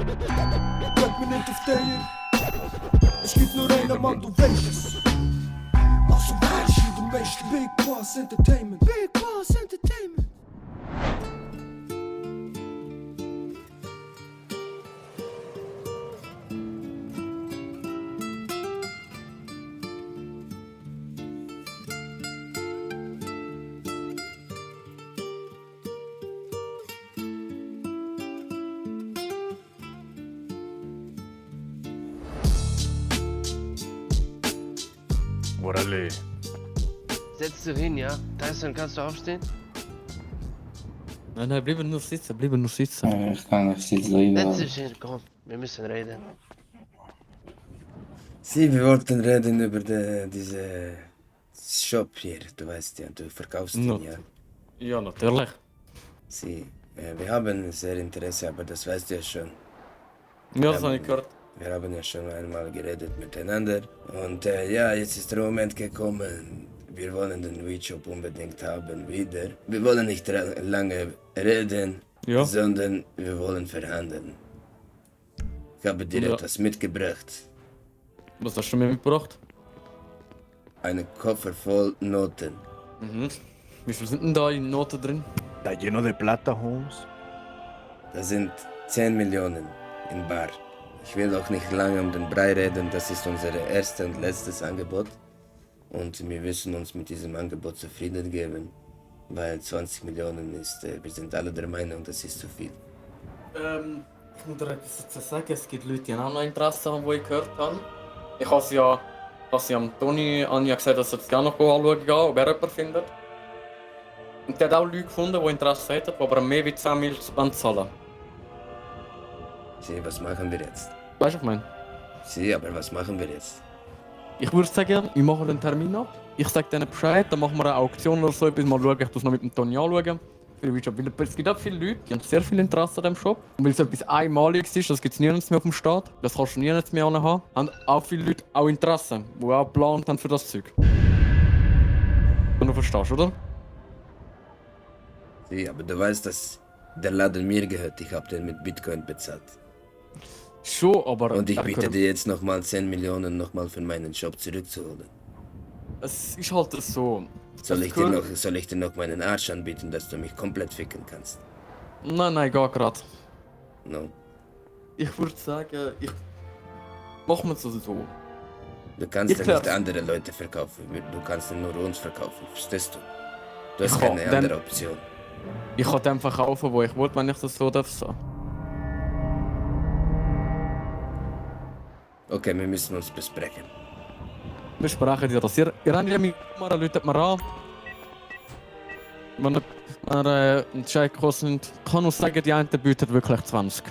Bleib mir nicht auf der. Es gibt nur einen Mann, du weißt es. Also weißt du, du weißt Big Boss Entertainment. Big Boss Entertainment. Orale. Setz dich hin, ja? Tyson, kannst du aufstehen? Nein, bleib nur sitzen. Ich kann nicht sitzen, Setz dich hin, komm. Wir müssen reden. Wir wollten reden über diese Shop hier. Du weißt ja, du verkaufst ihn, ja. Ja, natürlich. Wir haben sehr Interesse, aber das weißt du ja schon. Ja, das habe ich gehört. Wir haben ja schon einmal geredet miteinander. Und jetzt ist der Moment gekommen. Wir wollen den Weedshop unbedingt haben wieder. Wir wollen nicht lange reden, Ja. sondern wir wollen verhandeln. Ich habe dir Ja. etwas mitgebracht. Was hast du mir mitgebracht? Einen Koffer voll Noten. Mhm. Wie viel sind denn da in Noten drin? Está lleno de plata, Holmes. Das sind 10 Millionen in Bar. Ich will auch nicht lange um den Brei reden, das ist unser erstes und letztes Angebot. Und wir müssen uns mit diesem Angebot zufrieden geben, weil 20 Millionen ist, wir sind alle der Meinung, das ist zu viel. Ich muss dir etwas dazu sagen. Es gibt Leute, die auch noch Interesse haben, die ich gehört habe. Ich habe ja am Toni gesagt, dass er das gerne noch anschauen gehen, ob er jemanden findet. Und der hat auch Leute gefunden, die Interesse hätten, die aber mehr als 10 Millionen zahlen. Was machen wir jetzt? Weißt du, was ich meine? Aber was machen wir jetzt? Ich würde sagen, wir machen den Termin ab. Ich sage denen Bescheid, dann machen wir eine Auktion oder so etwas. Mal schauen, ich das noch mit dem Toni anschauen. Weil es gibt auch viele Leute, die haben sehr viel Interesse an diesem Shop. Und weil es etwas Einmaliges ist, das gibt es nirgends mehr auf dem Staat. Das kannst du nirgends mehr haben. Haben auch viele Leute auch Interesse, die auch geplant haben für das Zeug. Du verstehst, oder? Aber du weißt, dass der Laden mir gehört. Ich habe den mit Bitcoin bezahlt. Schon, aber... Und ich bitte dir jetzt nochmal 10 Millionen nochmal für meinen Shop zurückzuholen. Es ist halt so. Soll ich dir noch meinen Arsch anbieten, dass du mich komplett ficken kannst? Nein, gar grad. No. Ich würde sagen, machen wir es so. Du kannst Ich ja glaub- nicht andere Leute verkaufen. Du kannst ja nur uns verkaufen. Verstehst du? Du hast Ich keine hab dann- andere Option. Ich kann dem verkaufen, wo ich will, wenn ich das so darf sagen. Okay, wir müssen uns besprechen. Wir sprechen dir das. Ihr habt ja meine Nummer, läutet mir an. Wenn ihr einen Check kostet, kann uns sagen, die einen bietet wirklich 20.